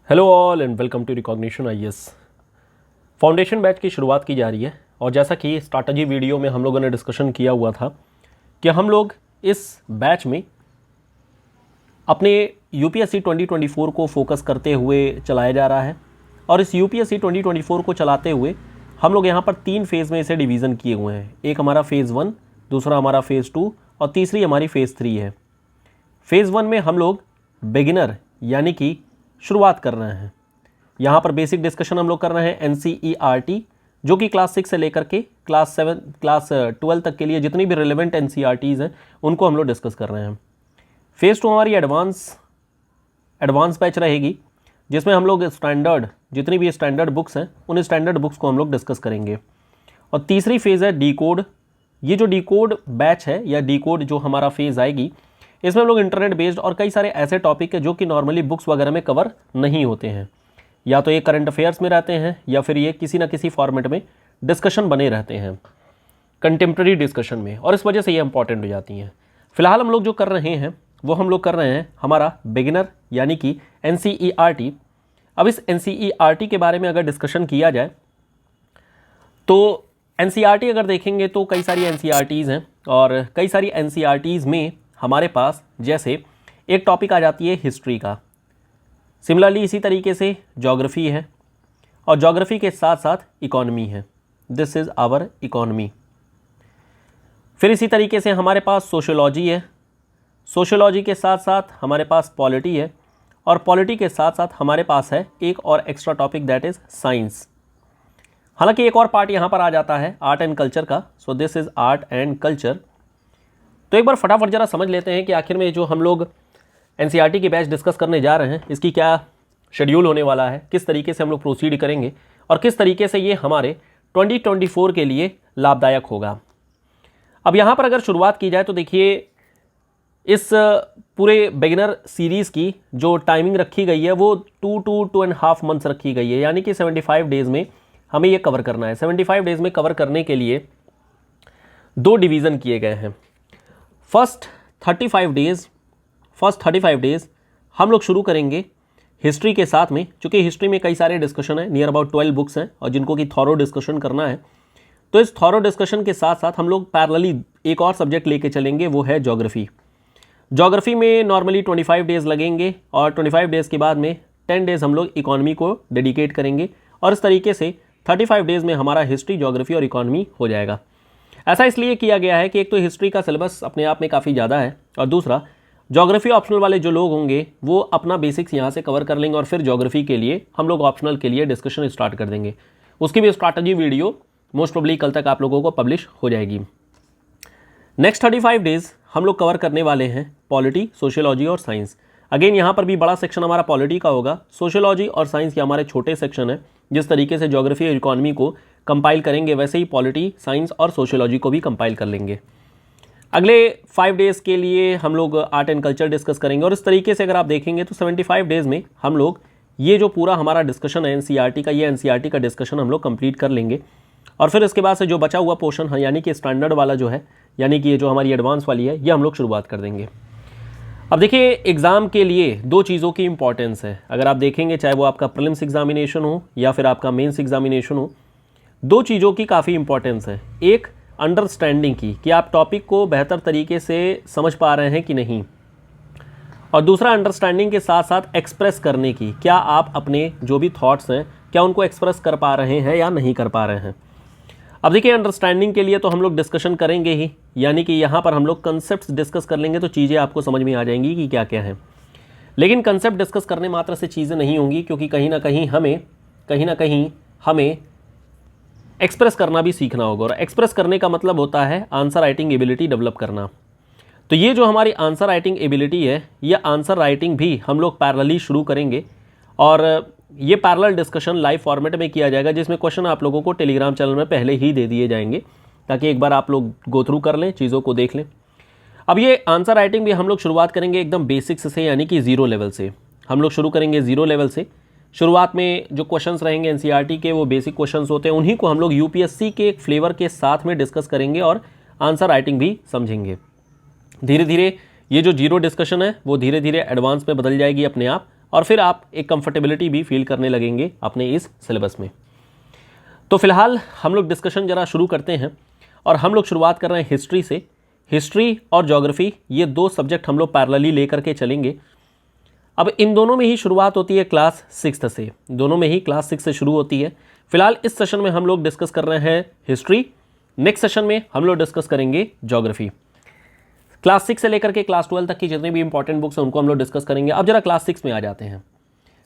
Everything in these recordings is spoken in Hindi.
Hello all and welcome to recognition IAS. Foundation batch की शुरुआत की जा रही है और जैसा कि स्ट्रैटेजी वीडियो में हम लोगों ने डिस्कशन किया हुआ था कि हम लोग इस बैच में अपने यूपीएससी 2024 को फोकस करते हुए चलाया जा रहा है और इस यूपीएससी 2024 को चलाते हुए हम लोग यहाँ पर 3 फेज़ में इसे डिवीज़न किए हुए हैं। एक हमारा फेज़ 1, दूसरा हमारा फेज़ 2 और तीसरी हमारी फेज़ 3 है। फेज़ 1 में हम लोग बिगिनर यानी कि शुरुआत कर रहे हैं। यहाँ पर बेसिक डिस्कशन हम लोग कर रहे हैं एनसीईआरटी, जो कि क्लास 6 से लेकर के क्लास 12 तक के लिए जितनी भी रिलेवेंट एनसीईआरटीज़ हैं उनको हम लोग डिस्कस कर रहे हैं। फेज़ 2 हमारी एडवांस बैच रहेगी, जिसमें हम लोग स्टैंडर्ड जितनी भी स्टैंडर्ड बुक्स हैं उन स्टैंडर्ड बुक्स को हम लोग डिस्कस करेंगे। और तीसरी फेज़ है डी कोड। ये जो डी कोड बैच है या डी कोड जो हमारा फेज़ आएगी, इसमें हम लोग इंटरनेट बेस्ड और कई सारे ऐसे टॉपिक है जो कि नॉर्मली बुक्स वगैरह में कवर नहीं होते हैं, या तो ये करंट अफेयर्स में रहते हैं या फिर ये किसी ना किसी फॉर्मेट में डिस्कशन बने रहते हैं, कंटेम्प्रेरी डिस्कशन में, और इस वजह से ये इंपॉर्टेंट हो जाती हैं। फिलहाल हम लोग जो कर रहे हैं वो हम लोग कर रहे हैं हमारा बिगिनर यानी कि एनसीईआरटी। अब इस एनसीईआरटी के बारे में अगर डिस्कशन किया जाए तो एनसीईआरटी अगर देखेंगे तो कई सारी एनसीईआरटीज़ हैं और कई सारी एनसीईआरटीज़ में हमारे पास जैसे एक टॉपिक आ जाती है हिस्ट्री का, सिमिलरली इसी तरीके से ज्योग्राफी है और ज्योग्राफी के साथ साथ इकोनॉमी है। This is our economy. फिर इसी तरीके से हमारे पास सोशियोलॉजी है, सोशियोलॉजी के साथ साथ हमारे पास पॉलिटी है और पॉलिटी के साथ साथ हमारे पास है एक और extra topic that is science. हालांकि एक और पार्ट यहाँ पर आ जाता है आर्ट एंड कल्चर का, so this is art and culture. तो एक बार फटाफट जरा समझ लेते हैं कि आखिर में जो हम लोग एनसीईआरटी की बैच डिस्कस करने जा रहे हैं इसकी क्या शेड्यूल होने वाला है, किस तरीके से हम लोग प्रोसीड करेंगे और किस तरीके से ये हमारे 2024 के लिए लाभदायक होगा। अब यहाँ पर अगर शुरुआत की जाए तो देखिए इस पूरे बिगिनर सीरीज़ की जो टाइमिंग रखी गई है वो 2.5 मंथ्स रखी गई है, यानी कि 75 डेज़ में हमें ये कवर करना है। 75 डेज़ में कवर करने के लिए 2 डिवीज़न किए गए हैं। फर्स्ट 35 डेज़ हम लोग शुरू करेंगे हिस्ट्री के साथ में, चूँकि हिस्ट्री में कई सारे डिस्कशन है, नियर अबाउट 12 बुक्स हैं और जिनको कि थॉरो डिस्कशन करना है। तो इस थॉरो डिस्कशन के साथ साथ हम लोग पैरेलली एक और सब्जेक्ट लेके चलेंगे, वो है ज्योग्राफी। ज्योग्राफी में नॉर्मली 25 डेज़ लगेंगे और 25 डेज़ के बाद में 10 डेज़ हम लोग इकोनॉमी को डेडिकेट करेंगे और इस तरीके से 35 डेज़ में हमारा हिस्ट्री, ज्योग्राफी और इकोनॉमी हो जाएगा। ऐसा इसलिए किया गया है कि एक तो हिस्ट्री का सिलेबस अपने आप में काफ़ी ज़्यादा है और दूसरा ज्योग्राफी ऑप्शनल वाले जो लोग होंगे वो अपना बेसिक्स यहाँ से कवर कर लेंगे और फिर ज्योग्राफी के लिए हम लोग ऑप्शनल के लिए डिस्कशन स्टार्ट कर देंगे। उसकी भी स्ट्रैटेजी वीडियो मोस्ट प्रोबेबली कल तक आप लोगों को पब्लिश हो जाएगी। नेक्स्ट 35 डेज़ हम लोग कवर करने वाले हैं पॉलिटी, सोशियोलॉजी और साइंस। अगेन यहाँ पर भी बड़ा सेक्शन हमारा पॉलिटी का होगा। सोशियोलॉजी और साइंस के हमारे छोटे सेक्शन है। जिस तरीके से ज्योग्राफी और इकोनॉमी को कंपाइल करेंगे वैसे ही पॉलिटी, साइंस और सोशियोलॉजी को भी कंपाइल कर लेंगे। अगले 5 डेज़ के लिए हम लोग आर्ट एंड कल्चर डिस्कस करेंगे और इस तरीके से अगर आप देखेंगे तो 75 डेज़ में हम लोग ये जो पूरा हमारा डिस्कशन है एनसीईआरटी का, ये एनसीईआरटी का डिस्कशन हम लोग कंप्लीट कर लेंगे और फिर इसके बाद से जो बचा हुआ पोर्शन है यानी कि स्टैंडर्ड वाला जो है, यानी कि ये जो हमारी एडवांस वाली है, ये हम लोग शुरुआत कर देंगे। अब देखिए एग्ज़ाम के लिए 2 चीज़ों की इंपॉर्टेंस है। अगर आप देखेंगे चाहे वो आपका प्रीलिम्स एग्जामिनेशन हो या फिर आपका मेंस एग्जामिनेशन हो, 2 चीज़ों की काफ़ी इंपॉर्टेंस है। एक अंडरस्टैंडिंग की कि आप टॉपिक को बेहतर तरीके से समझ पा रहे हैं कि नहीं, और दूसरा अंडरस्टैंडिंग के साथ साथ एक्सप्रेस करने की, क्या आप अपने जो भी थॉट्स हैं क्या उनको एक्सप्रेस कर पा रहे हैं या नहीं कर पा रहे हैं। अब देखिए अंडरस्टैंडिंग के लिए तो हम लोग डिस्कशन करेंगे ही, यानी कि यहाँ पर हम लोग कंसेप्ट डिस्कस कर लेंगे तो चीज़ें आपको समझ में आ जाएंगी कि क्या क्या है। लेकिन कंसेप्ट डिस्कस करने मात्र से चीज़ें नहीं होंगी, क्योंकि कहीं ना कहीं हमें एक्सप्रेस करना भी सीखना होगा और एक्सप्रेस करने का मतलब होता है आंसर राइटिंग एबिलिटी डेवलप करना। तो ये जो हमारी आंसर राइटिंग एबिलिटी है, ये आंसर राइटिंग भी हम लोग पैरेलली शुरू करेंगे और ये पैरेलल डिस्कशन लाइव फॉर्मेट में किया जाएगा, जिसमें क्वेश्चन आप लोगों को टेलीग्राम चैनल में पहले ही दे दिए जाएंगे ताकि एक बार आप लोग गो थ्रू कर लें, चीज़ों को देख लें। अब ये आंसर राइटिंग भी हम लोग शुरुआत करेंगे एकदम बेसिक्स से, यानी कि 0 लेवल से हम लोग शुरू करेंगे। 0 लेवल से शुरुआत में जो क्वेश्चंस रहेंगे एनसीईआरटी के वो बेसिक क्वेश्चंस होते हैं, उन्हीं को हम लोग यूपीएससी के एक फ्लेवर के साथ में डिस्कस करेंगे और आंसर राइटिंग भी समझेंगे। धीरे धीरे ये जो 0 डिस्कशन है वो धीरे धीरे एडवांस में बदल जाएगी अपने आप और फिर आप एक कंफर्टेबिलिटी भी फील करने लगेंगे अपने इस सिलेबस में। तो फिलहाल हम लोग डिस्कशन ज़रा शुरू करते हैं और हम लोग शुरुआत कर रहे हैं हिस्ट्री से। हिस्ट्री और ज्योग्राफी ये दो सब्जेक्ट हम लोग पैरेलली लेकर के चलेंगे। अब इन दोनों में ही शुरुआत होती है क्लास 6 से, दोनों में ही क्लास 6 से शुरू होती है। फिलहाल इस सेशन में हम लोग डिस्कस कर रहे हैं हिस्ट्री, नेक्स्ट सेशन में हम लोग डिस्कस करेंगे ज्योग्राफी। क्लास 6 से लेकर के क्लास 12 तक की जितनी भी इंपॉर्टेंट बुक्स हैं उनको हम लोग डिस्कस करेंगे। अब जरा क्लास 6 में आ जाते हैं।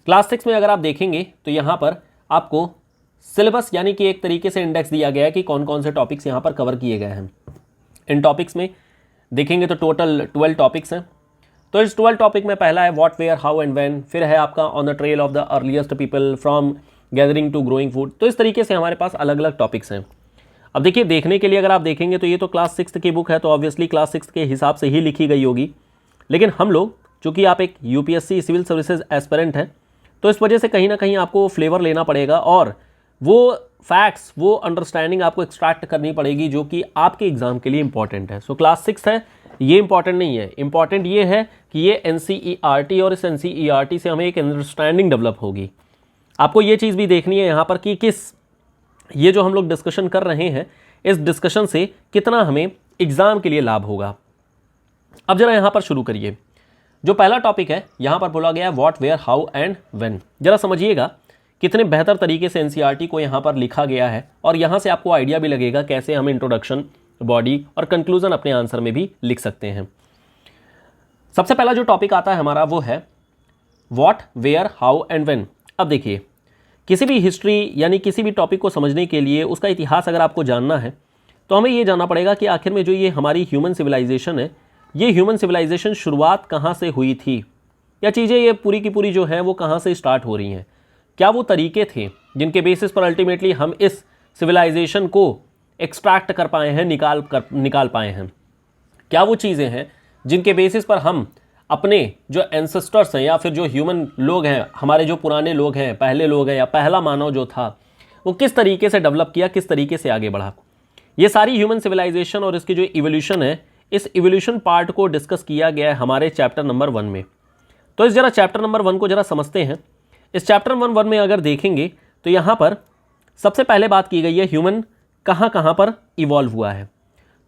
क्लास 6 में अगर आप देखेंगे तो यहाँ पर आपको सिलेबस यानी कि एक तरीके से इंडेक्स दिया गया है कि कौन कौन से टॉपिक्स यहाँ पर कवर किए गए हैं। इन टॉपिक्स में देखेंगे तो टोटल 12 टॉपिक्स हैं। तो इस 12 टॉपिक में पहला है what, where, how and when, फिर है आपका on the trail of the earliest people from gathering to growing food. तो इस तरीके से हमारे पास अलग अलग टॉपिक्स हैं। अब देखिए, देखने के लिए अगर आप देखेंगे तो ये तो क्लास 6 की बुक है, तो ऑब्वियसली क्लास 6 के हिसाब से ही लिखी गई होगी। लेकिन हम लोग, चूंकि आप एक यूपीएससी सिविल सर्विसेज एस्पिरेंट हैं, तो इस वजह से कहीं ना कहीं आपको फ्लेवर लेना पड़ेगा और वो फैक्ट्स, वो अंडरस्टैंडिंग आपको एक्सट्रैक्ट करनी पड़ेगी जो कि आपके एग्जाम के लिए इंपॉर्टेंट है। सो क्लास 6 है, ये इंपॉर्टेंट नहीं है। इंपॉर्टेंट ये है कि ये एनसीईआरटी और इस एनसीईआरटी से हमें एक अंडरस्टैंडिंग डेवलप होगी। आपको ये चीज़ भी देखनी है यहाँ पर कि ये जो हम लोग डिस्कशन कर रहे हैं, इस डिस्कशन से कितना हमें एग्जाम के लिए लाभ होगा। अब जरा यहाँ पर शुरू करिए। जो पहला टॉपिक है यहाँ पर बोला गया है what, where, how and when. जरा समझिएगा कितने बेहतर तरीके से एनसीईआरटी को यहाँ पर लिखा गया है और यहाँ से आपको आइडिया भी लगेगा कैसे हम इंट्रोडक्शन, बॉडी और कंक्लूजन अपने आंसर में भी लिख सकते हैं। सबसे पहला जो टॉपिक आता है हमारा वो है what, where, how and when. अब देखिए, किसी भी हिस्ट्री यानी किसी भी टॉपिक को समझने के लिए उसका इतिहास अगर आपको जानना है तो हमें ये जानना पड़ेगा कि आखिर में जो ये हमारी ह्यूमन सिविलाइजेशन है, ये ह्यूमन सिविलाइजेशन शुरुआत कहाँ से हुई थी, या चीज़ें ये पूरी की पूरी जो हैं वो कहाँ से स्टार्ट हो रही हैं। क्या वो तरीके थे जिनके बेसिस पर अल्टीमेटली हम इस सिविलाइजेशन को एक्सट्रैक्ट कर पाए हैं, निकाल पाए हैं। क्या वो चीज़ें हैं जिनके बेसिस पर हम अपने जो एंसेस्टर्स हैं या फिर जो ह्यूमन लोग हैं, हमारे जो पुराने लोग हैं, पहले लोग हैं या पहला मानव जो था, वो किस तरीके से डेवलप किया, किस तरीके से आगे बढ़ा। ये सारी ह्यूमन सिविलाइजेशन और इसकी जो इवोल्यूशन है, इस इवोल्यूशन पार्ट को डिस्कस किया गया है हमारे चैप्टर नंबर 1 में। तो इस जरा चैप्टर नंबर 1 को जरा समझते हैं। इस चैप्टर नंबर 1 में अगर देखेंगे तो यहाँ पर सबसे पहले बात की गई है ह्यूमन कहाँ कहाँ पर इवॉल्व हुआ है।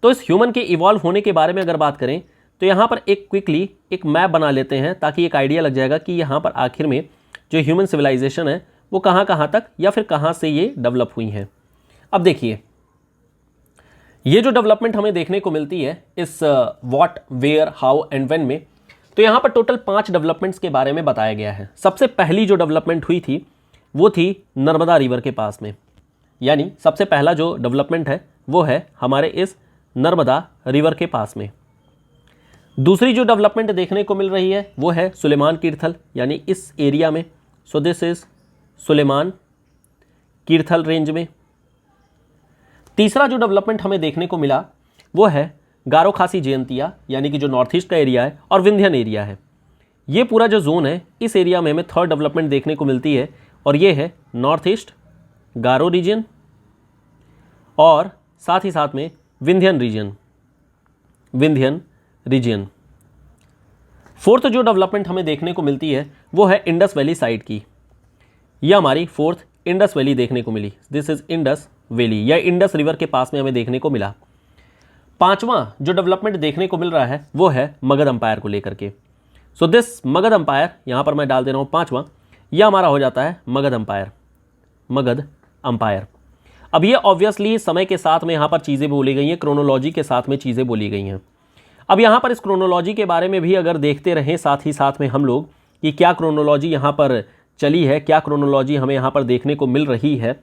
तो इस ह्यूमन के इवॉल्व होने के बारे में अगर बात करें तो यहाँ पर एक क्विकली एक मैप बना लेते हैं ताकि एक आइडिया लग जाएगा कि यहाँ पर आखिर में जो ह्यूमन सिविलाइजेशन है वो कहाँ कहाँ तक या फिर कहाँ से ये डेवलप हुई हैं। अब देखिए, ये जो डेवलपमेंट हमें देखने को मिलती है इस what, where, how and when में, तो यहाँ पर टोटल 5 डेवलपमेंट्स के बारे में बताया गया है। सबसे पहली जो डेवलपमेंट हुई थी वो थी नर्मदा रिवर के पास में, यानी सबसे पहला जो डेवलपमेंट है वो है हमारे इस नर्मदा रिवर के पास में। दूसरी जो डेवलपमेंट देखने को मिल रही है वो है सुलेमान कीर्थल, यानी इस एरिया में। So this is Sulaiman Kirthar range में। तीसरा जो डेवलपमेंट हमें देखने को मिला वो है गारो खासी जयंतिया, यानी कि जो नॉर्थ ईस्ट का एरिया है और विंध्यन एरिया है। ये पूरा जो जोन है, इस एरिया में हमें थर्ड डेवलपमेंट देखने को मिलती है और ये है नॉर्थ ईस्ट गारो रीजन और साथ ही साथ में विंध्यन रीजन। फोर्थ जो डेवलपमेंट हमें देखने को मिलती है वो है इंडस वैली साइड की। यह हमारी फोर्थ इंडस वैली देखने को मिली। दिस इज इंडस वैली, या इंडस रिवर के पास में हमें देखने को मिला। पांचवा जो डेवलपमेंट देखने को मिल रहा है वो है मगध अंपायर को लेकर के। सो दिस मगध अंपायर, यहां पर मैं डाल दे रहा हूं 5वां, यह हमारा हो जाता है मगध अंपायर। अब ये ऑब्वियसली समय के साथ में यहाँ पर चीज़ें बोली गई हैं, क्रोनोलॉजी के साथ में चीज़ें बोली गई हैं। अब यहाँ पर इस क्रोनोलॉजी के बारे में भी अगर देखते रहें साथ ही साथ में हम लोग कि क्या क्रोनोलॉजी यहाँ पर चली है, क्या क्रोनोलॉजी हमें यहाँ पर देखने को मिल रही है,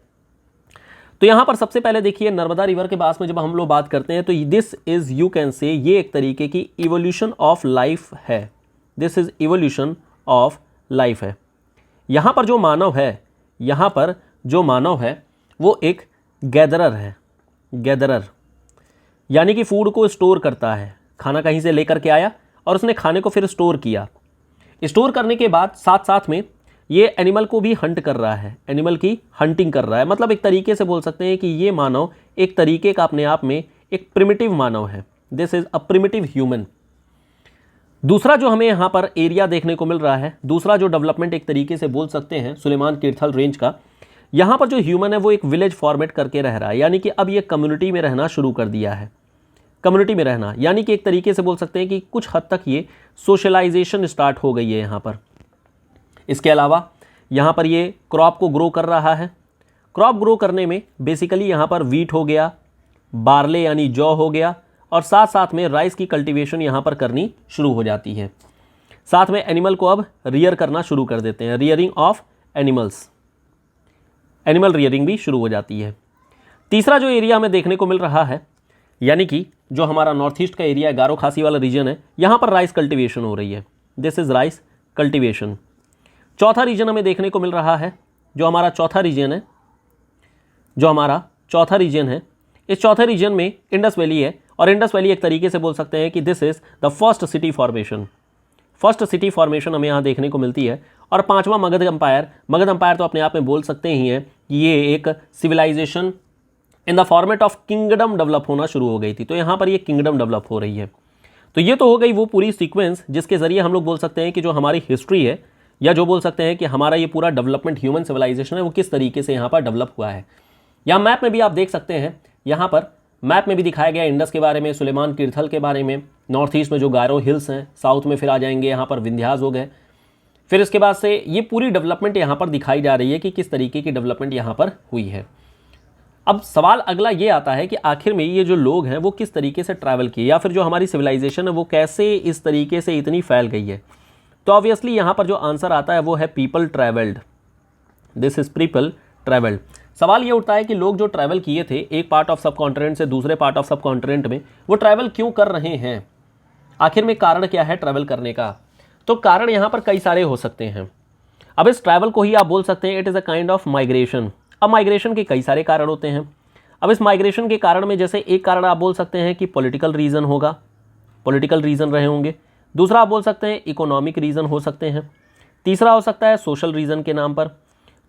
तो यहाँ पर सबसे पहले देखिए नर्मदा रिवर के पास में जब हम लोग बात करते हैं तो this is, you can say, ये एक तरीके की इवोल्यूशन ऑफ लाइफ है। This is evolution of life है। यहाँ पर जो मानव है वो एक गैदरर है। गैदरर यानी कि फूड को स्टोर करता है, खाना कहीं से लेकर के आया और उसने खाने को फिर स्टोर किया। स्टोर करने के बाद साथ साथ में ये एनिमल को भी हंट कर रहा है, एनिमल की हंटिंग कर रहा है। मतलब एक तरीके से बोल सकते हैं कि ये मानव एक तरीके का अपने आप में एक प्रिमिटिव मानव है। This is a primitive human. दूसरा जो हमें यहाँ पर एरिया देखने को मिल रहा है, दूसरा जो डेवलपमेंट एक तरीके से बोल सकते हैं सुलेमान किरथल रेंज का, यहाँ पर जो ह्यूमन है वो एक विलेज फॉर्मेट करके रह रहा है, यानी कि अब ये कम्युनिटी में रहना शुरू कर दिया है। कम्युनिटी में रहना यानी कि एक तरीके से बोल सकते हैं कि कुछ हद तक ये सोशलाइजेशन स्टार्ट हो गई है यहाँ पर। इसके अलावा यहाँ पर ये क्रॉप को ग्रो कर रहा है। क्रॉप ग्रो करने में बेसिकली यहाँ पर वीट हो गया, बार्ले यानी जौ हो गया, और साथ साथ में राइस की कल्टीवेशन यहाँ पर करनी शुरू हो जाती है। साथ में एनिमल को अब रियर करना शुरू कर देते हैं, rearing of animals, animal rearing भी शुरू हो जाती है। तीसरा जो एरिया हमें देखने को मिल रहा है, यानी कि जो हमारा नॉर्थ ईस्ट का एरिया है, गारो खासी वाला रीजन है, यहाँ पर राइस कल्टीवेशन हो रही है। This is rice cultivation. चौथा रीजन हमें देखने को मिल रहा है, जो हमारा चौथा रीजन है, इस चौथे रीजन में इंडस वैली है, और इंडस वैली एक तरीके से बोल सकते हैं कि this is the first city formation. First city formation हमें यहाँ देखने को मिलती है। और पांचवा मगध एम्पायर। मगध एम्पायर तो अपने आप में बोल सकते ही हैं कि ये एक civilization in the format of kingdom develop होना शुरू हो गई थी। तो यहाँ पर ये किंगडम डेवलप हो रही है। तो ये तो हो गई वो पूरी सीक्वेंस जिसके ज़रिए हम लोग बोल सकते हैं कि जो हमारी हिस्ट्री है, या जो बोल सकते हैं कि हमारा ये पूरा डेवलपमेंट ह्यूमन सिविलाइजेशन है, वो किस तरीके से यहाँ पर डेवलप हुआ है। यहाँ मैप में भी आप देख सकते हैं, यहाँ पर मैप में भी दिखाया गया इंडस के बारे में, सुलेमान किरथल के बारे में, नॉर्थ ईस्ट में जो गारो हिल्स हैं, साउथ में फिर आ जाएंगे यहाँ पर विंध्यास हो गए। फिर इसके बाद से ये पूरी डेवलपमेंट यहाँ पर दिखाई जा रही है कि किस तरीके की डेवलपमेंट यहाँ पर हुई है। अब सवाल अगला ये आता है कि आखिर में ये जो लोग हैं वो किस तरीके से ट्रैवल किए, या फिर जो हमारी सिविलाइजेशन है वो कैसे इस तरीके से इतनी फैल गई है। तो ऑब्वियसली यहाँ पर जो आंसर आता है वो है people travelled. This is people travelled. सवाल ये उठता है कि लोग जो ट्रैवल किए थे एक पार्ट ऑफ सब कॉन्टिनेंट से दूसरे पार्ट ऑफ सब कॉन्टिनेंट में, वो ट्रैवल क्यों कर रहे हैं, आखिर में कारण क्या है ट्रैवल करने का। तो कारण यहाँ पर कई सारे हो सकते हैं। अब इस ट्रैवल को ही आप बोल सकते हैं it is a kind of migration. अब माइग्रेशन के कई सारे कारण होते हैं। अब इस माइग्रेशन के कारण में जैसे एक कारण आप बोल सकते हैं कि पॉलिटिकल रीज़न होगा, पॉलिटिकल रीज़न रहे होंगे। दूसरा आप बोल सकते हैं इकोनॉमिक रीज़न हो सकते हैं। तीसरा हो सकता है सोशल रीज़न के नाम पर।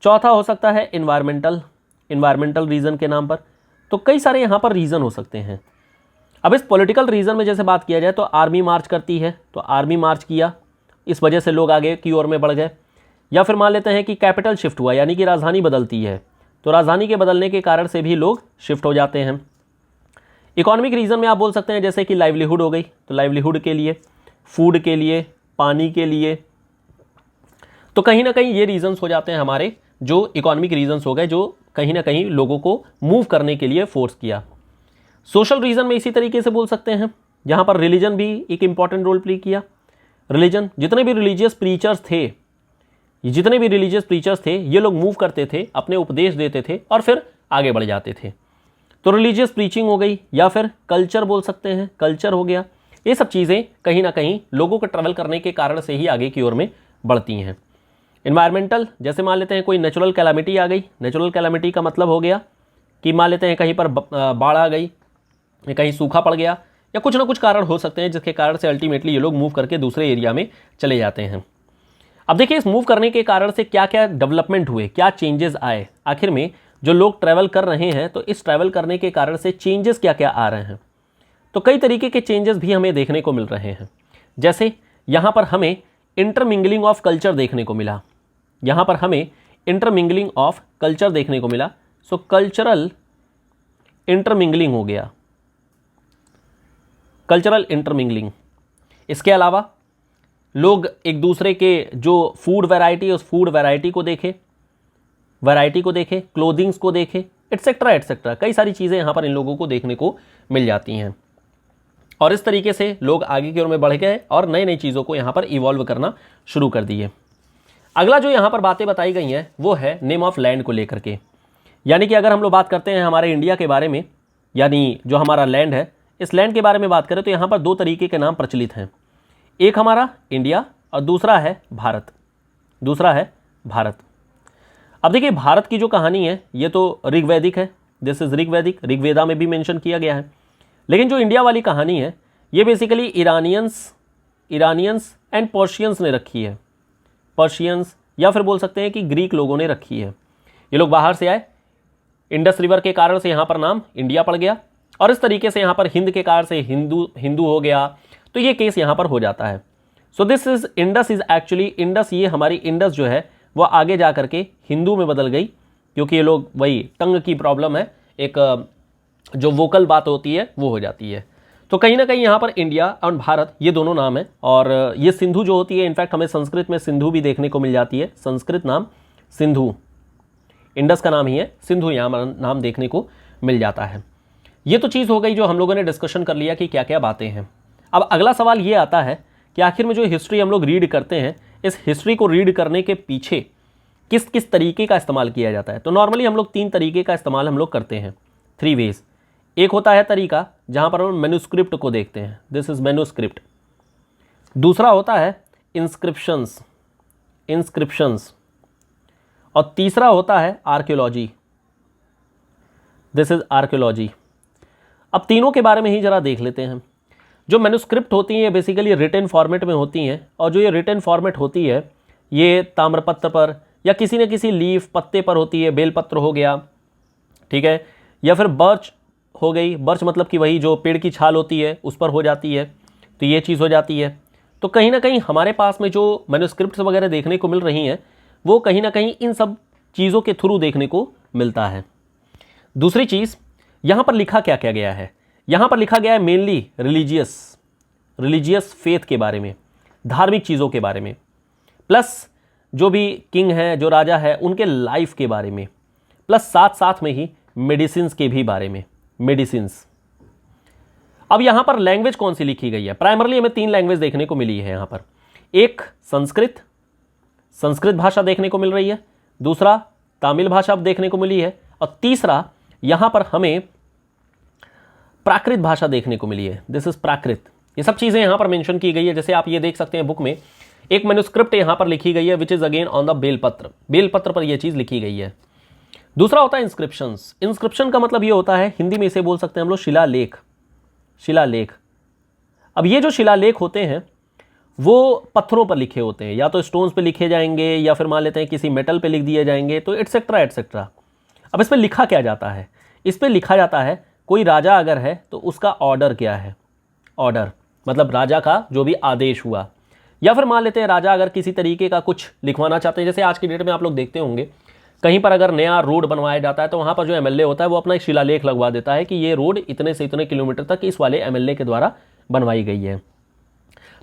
चौथा हो सकता है इन्वायरमेंटल रीज़न के नाम पर। तो कई सारे यहाँ पर रीज़न हो सकते हैं। अब इस पॉलिटिकल रीज़न में जैसे बात किया जाए तो आर्मी मार्च करती है, तो आर्मी मार्च किया, इस वजह से लोग आगे की ओर में बढ़ गए। या फिर मान लेते हैं कि कैपिटल शिफ्ट हुआ, यानी कि राजधानी बदलती है, तो राजधानी के बदलने के कारण से भी लोग शिफ्ट हो जाते हैं। इकोनॉमिक रीज़न में आप बोल सकते हैं जैसे कि लाइवलीहुड हो गई, तो लाइवलीहुड के लिए, फूड के लिए, पानी के लिए, तो कहीं ना कहीं ये रीजंस हो जाते हैं हमारे, जो इकोनॉमिक रीजंस हो गए, जो कहीं ना कहीं लोगों को मूव करने के लिए फोर्स किया। सोशल रीजन में इसी तरीके से बोल सकते हैं, जहाँ पर रिलीजन भी एक इंपॉर्टेंट रोल प्ले किया। रिलीजन, जितने भी रिलीजियस प्रीचर्स थे, ये लोग मूव करते थे, अपने उपदेश देते थे और फिर आगे बढ़ जाते थे। तो रिलीजियस प्रीचिंग हो गई, या फिर कल्चर बोल सकते हैं, कल्चर हो गया। ये सब चीज़ें कहीं ना कहीं लोगों को ट्रैवल करने के कारण से ही आगे की ओर में बढ़ती हैं। इन्वायरमेंटल, जैसे मान लेते हैं कोई नेचुरल कैलामिटी आ गई। नेचुरल कैलामिटी का मतलब हो गया कि मान लेते हैं कहीं पर बाढ़ आ गई, कहीं सूखा पड़ गया, या कुछ ना कुछ कारण हो सकते हैं जिसके कारण से अल्टीमेटली ये लोग मूव करके दूसरे एरिया में चले जाते हैं। अब देखिए इस मूव करने के कारण से क्या क्या डेवलपमेंट हुए, क्या चेंजेस आए, आखिर में जो लोग ट्रैवल कर रहे हैं तो इस ट्रैवल करने के कारण से चेंजेस क्या क्या आ रहे हैं। तो कई तरीके के चेंजेस भी हमें देखने को मिल रहे हैं। जैसे यहाँ पर हमें इंटरमिंगलिंग ऑफ कल्चर देखने को मिला, यहाँ पर हमें इंटरमिंगलिंग ऑफ कल्चर देखने को मिला। सो कल्चरल इंटरमिंगलिंग हो गया, कल्चरल इंटरमिंगलिंग। इसके अलावा लोग एक दूसरे के जो फूड वैरायटी है उस फूड वैरायटी को देखे, क्लोथिंग्स को देखे, एटसेट्रा एटसेट्रा। कई सारी चीज़ें यहाँ पर इन लोगों को देखने को मिल जाती हैं। और इस तरीके से लोग आगे की ओर में बढ़ गए और नई नई चीज़ों को यहाँ पर इवॉल्व करना शुरू कर दिए। अगला जो यहाँ पर बातें बताई गई हैं वो है नेम ऑफ लैंड को लेकर के। यानी कि अगर हम लोग बात करते हैं हमारे इंडिया के बारे में, यानी जो हमारा लैंड है, इस लैंड के बारे में बात करें तो यहाँ पर दो तरीके के नाम प्रचलित हैं। एक हमारा इंडिया और दूसरा है भारत। अब देखिए भारत की जो कहानी है ये तो ऋग्वैदिक है, दिस इज ऋग्वैदिक, ऋग्वेदा में भी मेंशन किया गया है। लेकिन जो इंडिया वाली कहानी है ये बेसिकली ईरानियंस एंड पर्शियंस ने रखी है, पर्शियंस या फिर बोल सकते हैं कि ग्रीक लोगों ने रखी है। ये लोग बाहर से आए, इंडस रिवर के कारण से यहाँ पर नाम इंडिया पड़ गया, और इस तरीके से यहाँ पर हिंद के कारण से हिंदू हो गया। तो ये केस यहाँ पर हो जाता है। सो this is Indus is actually Indus, ये हमारी इंडस जो है वो आगे जा करके हिंदू में बदल गई, क्योंकि ये लोग वही टंग की प्रॉब्लम है, एक जो वोकल बात होती है वो हो जाती है। तो कहीं ना कहीं यहाँ पर इंडिया और भारत ये दोनों नाम है। और ये सिंधु जो होती है, इनफैक्ट हमें संस्कृत में सिंधु भी देखने को मिल जाती है, संस्कृत नाम सिंधु, इंडस का नाम ही है, सिंधु यहाँ नाम देखने को मिल जाता है। ये तो चीज़ हो गई जो हम लोगों ने डिस्कशन कर लिया कि क्या क्या बातें हैं। अब अगला सवाल ये आता है कि आखिर में जो हिस्ट्री हम लोग रीड करते हैं, इस हिस्ट्री को रीड करने के पीछे किस किस तरीके का इस्तेमाल किया जाता है। तो नॉर्मली हम लोग 3 तरीके का इस्तेमाल हम लोग करते हैं, 3 वेज। एक होता है तरीका जहाँ पर हम मैन्युस्क्रिप्ट को देखते हैं, दिस इज मैन्युस्क्रिप्ट। दूसरा होता है इंस्क्रिप्शंस, और तीसरा होता है आर्कियोलॉजी, दिस इज आर्कियोलॉजी। अब तीनों के बारे में ही जरा देख लेते हैं। जो मैन्युस्क्रिप्ट होती हैं बेसिकली रिटन फॉर्मेट में होती हैं, और जो ये रिटन फॉर्मेट होती है ये ताम्रपत्र पर या किसी न किसी लीफ पत्ते पर होती है, बेलपत्र हो गया, ठीक है, या फिर बर्च हो गई, बर्च मतलब कि वही जो पेड़ की छाल होती है उस पर हो जाती है, तो ये चीज़ हो जाती है। तो कहीं ना कहीं हमारे पास में जो मैन्युस्क्रिप्ट्स वगैरह देखने को मिल रही हैं वो कहीं ना कहीं इन सब चीज़ों के थ्रू देखने को मिलता है। दूसरी चीज़, यहाँ पर लिखा क्या क्या गया है, यहाँ पर लिखा गया है मेनली रिलीजियस फेथ के बारे में, धार्मिक चीज़ों के बारे में, प्लस जो भी किंग है, जो राजा है, उनके लाइफ के बारे में, प्लस साथ साथ में ही मेडिसिन्स के भी बारे में, मेडिसिन्स। अब यहाँ पर लैंग्वेज कौन सी लिखी गई है, प्राइमरली हमें 3 लैंग्वेज देखने को मिली है यहाँ पर। एक संस्कृत भाषा देखने को मिल रही है, दूसरा तमिल भाषा देखने को मिली है, और तीसरा यहाँ पर हमें प्राकृत भाषा देखने को मिली है, दिस इज प्राकृत। ये सब चीज़ें यहाँ पर मेंशन की गई है। जैसे आप ये देख सकते हैं बुक में एक मैन्युस्क्रिप्ट यहाँ पर लिखी गई है which is again on the बेलपत्र पर यह चीज़ लिखी गई है। दूसरा होता है इंस्क्रिप्शंस। इंस्क्रिप्शन का मतलब ये होता है, हिंदी में इसे बोल सकते हैं हम लोग शिलालेख। अब ये जो शिलालेख होते हैं वो पत्थरों पर लिखे होते हैं, या तो स्टोन्स पे लिखे जाएंगे या फिर मान लेते हैं किसी मेटल पे लिख दिए जाएंगे, तो एटसेट्रा एटसेट्रा। अब इस पर लिखा क्या जाता है, इस पर लिखा जाता है कोई राजा अगर है तो उसका ऑर्डर क्या है, ऑर्डर मतलब राजा का जो भी आदेश हुआ, या फिर मान लेते हैं राजा अगर किसी तरीके का कुछ लिखवाना चाहते हैं। जैसे आज की डेट में आप लोग देखते होंगे कहीं पर अगर नया रोड बनवाया जाता है तो वहाँ पर जो एमएलए होता है वो अपना एक शिलालेख लगवा देता है कि ये रोड इतने से इतने किलोमीटर तक इस वाले एमएलए के द्वारा बनवाई गई है।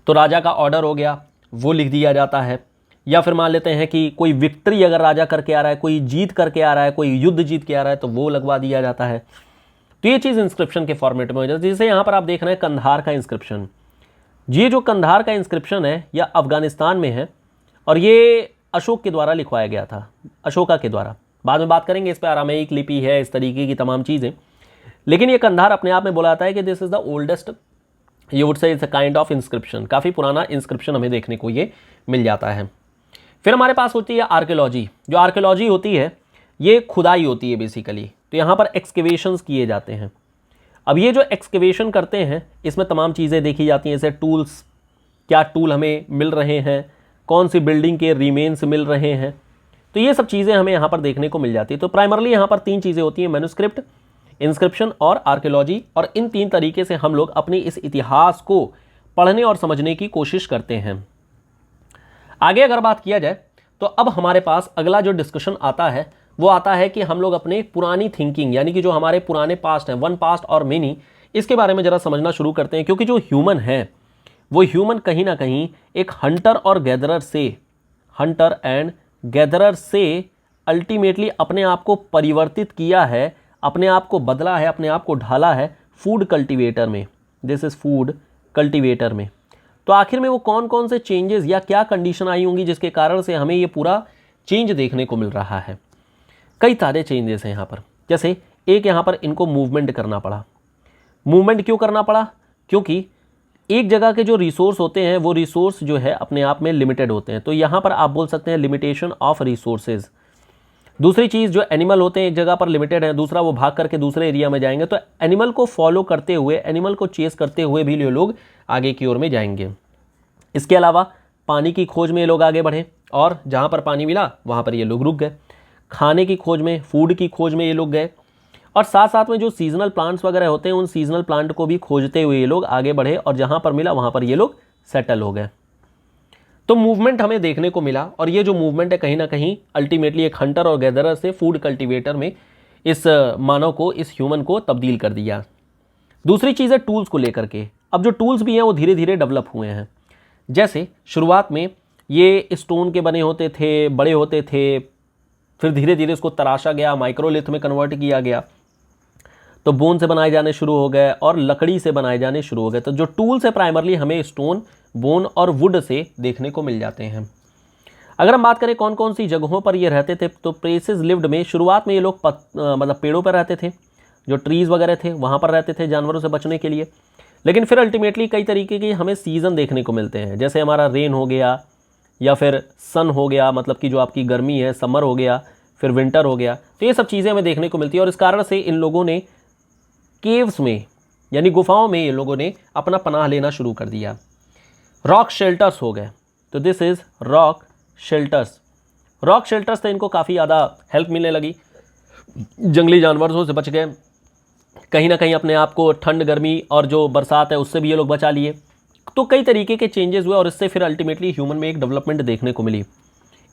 तो राजा का ऑर्डर हो गया, वो लिख दिया जाता है। या फिर मान लेते हैं कि कोई विक्ट्री अगर राजा करके आ रहा है, कोई जीत करके आ रहा है, कोई युद्ध जीत के आ रहा है, तो वो लगवा दिया जाता है। तो ये चीज़ इंस्क्रिप्शन के फॉर्मेट में हो जाती है। जैसे यहाँ पर आप देख रहे हैं कंधार का इंस्क्रिप्शन, ये जो कंधार का इंस्क्रिप्शन है यह अफगानिस्तान में है, और ये अशोक के द्वारा लिखवाया गया था, अशोका के द्वारा। बाद में बात करेंगे इस पर, अरामेइक लिपि है, इस तरीके की तमाम चीज़ें। लेकिन ये कंधार अपने आप में बोला जाता है कि दिस इज द ओल्डेस्ट, ये would say it's a kind of inscription, काफ़ी पुराना इंस्क्रिप्शन हमें देखने को ये मिल जाता है। फिर हमारे पास होती है आर्कियोलॉजी। जो आर्कियोलॉजी होती है ये खुदाई होती है बेसिकली, तो यहाँ पर एक्सकेवेशंस किए जाते हैं। अब ये जो एक्सकेवेशन करते हैं इसमें तमाम चीज़ें देखी जाती हैं, जैसे टूल्स, क्या टूल हमें मिल रहे हैं, कौन सी बिल्डिंग के रिमेन्स मिल रहे हैं, तो ये सब चीज़ें हमें यहाँ पर देखने को मिल जाती है। तो प्राइमरली यहाँ पर 3 चीज़ें होती हैं, मैन्युस्क्रिप्ट, इंस्क्रिप्शन और आर्कियोलॉजी, और इन 3 तरीके से हम लोग अपने इस इतिहास को पढ़ने और समझने की कोशिश करते हैं। आगे अगर बात किया जाए तो अब हमारे पास अगला जो डिस्कशन आता है वो आता है कि हम लोग अपने पुरानी थिंकिंग, यानी कि जो हमारे पुराने पास्ट हैं, वन पास्ट और मेनी, इसके बारे में ज़रा समझना शुरू करते हैं। क्योंकि जो ह्यूमन है वो ह्यूमन कहीं ना कहीं एक हंटर एंड गैदरर से अल्टीमेटली अपने आप को परिवर्तित किया है, अपने आप को बदला है, अपने आप को ढाला है फूड कल्टीवेटर में, दिस इज फूड कल्टीवेटर में। तो आखिर में वो कौन कौन से चेंजेस या क्या कंडीशन आई होंगी जिसके कारण से हमें ये पूरा चेंज देखने को मिल रहा है। कई सारे चेंजेस हैं यहाँ पर। जैसे एक यहाँ पर इनको मूवमेंट करना पड़ा। मूवमेंट क्यों करना पड़ा? क्योंकि एक जगह के जो रिसोर्स होते हैं वो रिसोर्स जो है अपने आप में लिमिटेड होते हैं, तो यहाँ पर आप बोल सकते हैं लिमिटेशन ऑफ रिसोर्सेज। दूसरी चीज़, जो एनिमल होते हैं एक जगह पर लिमिटेड है, दूसरा वो भाग करके दूसरे एरिया में जाएंगे, तो एनिमल को फॉलो करते हुए, एनिमल को चेस करते हुए भी ये लोग आगे की ओर में जाएंगे। इसके अलावा पानी की खोज में ये लोग आगे बढ़े, और जहाँ पर पानी मिला वहाँ पर ये लोग रुक गए। खाने की खोज में, फूड की खोज में ये लोग गए, और साथ साथ में जो सीजनल प्लांट्स वगैरह होते हैं उन सीजनल प्लांट को भी खोजते हुए ये लोग आगे बढ़े, और जहाँ पर मिला वहाँ पर ये लोग सेटल हो गए। तो मूवमेंट हमें देखने को मिला, और ये जो मूवमेंट है कहीं ना कहीं अल्टीमेटली एक हंटर और गैदरर से फूड कल्टीवेटर में इस मानव को, इस ह्यूमन को तब्दील कर दिया। दूसरी चीज़ है टूल्स को लेकर के। अब जो टूल्स भी हैं वो धीरे धीरे डेवलप हुए हैं। जैसे शुरुआत में ये स्टोन के बने होते थे, बड़े होते थे, फिर धीरे धीरे इसको तराशा गया, माइक्रोलिथ में कन्वर्ट किया गया, तो बोन से बनाए जाने शुरू हो गए और लकड़ी से बनाए जाने शुरू हो गए। तो जो टूल्स है प्राइमरली हमें स्टोन, बोन और वुड से देखने को मिल जाते हैं। अगर हम बात करें कौन कौन सी जगहों पर ये रहते थे, तो प्लेसेस लिव्ड में शुरुआत में ये लोग मतलब पेड़ों पर रहते थे, जो ट्रीज़ वगैरह थे वहाँ पर रहते थे जानवरों से बचने के लिए। लेकिन फिर अल्टीमेटली कई तरीके के हमें सीज़न देखने को मिलते हैं, जैसे हमारा रेन हो गया या फिर सन हो गया, मतलब कि जो आपकी गर्मी है, समर हो गया, फिर विंटर हो गया। तो ये सब चीज़ें हमें देखने को मिलती है और इस कारण से इन लोगों ने केव्स में यानी गुफाओं में ये लोगों ने अपना पनाह लेना शुरू कर दिया। रॉक शेल्टर्स हो गए, तो this is rock shelters. Rock shelters से इनको काफ़ी ज़्यादा हेल्प मिलने लगी, जंगली जानवरों से बच गए, कहीं ना कहीं अपने आप को ठंड, गर्मी और जो बरसात है उससे भी ये लोग बचा लिए। तो कई तरीके के चेंजेस हुए और इससे फिर अल्टीमेटली ह्यूमन में एक डेवलपमेंट देखने को मिली।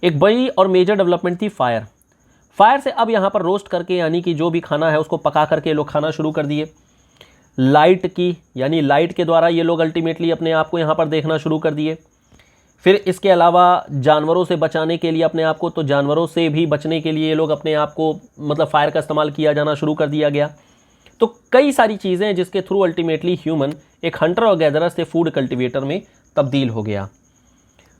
एक बड़ी और मेजर डेवलपमेंट थी फायर। फायर से अब यहाँ पर रोस्ट करके यानी कि जो भी खाना है उसको पका करके लोग खाना शुरू कर दिए। लाइट की यानी लाइट के द्वारा ये लोग अल्टीमेटली अपने आप को यहाँ पर देखना शुरू कर दिए। फिर इसके अलावा जानवरों से बचाने के लिए अपने आप को, तो जानवरों से भी बचने के लिए ये लोग अपने आप को मतलब फायर का इस्तेमाल किया जाना शुरू कर दिया गया। तो कई सारी चीज़ें हैं जिसके थ्रू अल्टीमेटली ह्यूमन एक हंटर और गैदरर से फूड कल्टीवेटर में तब्दील हो गया।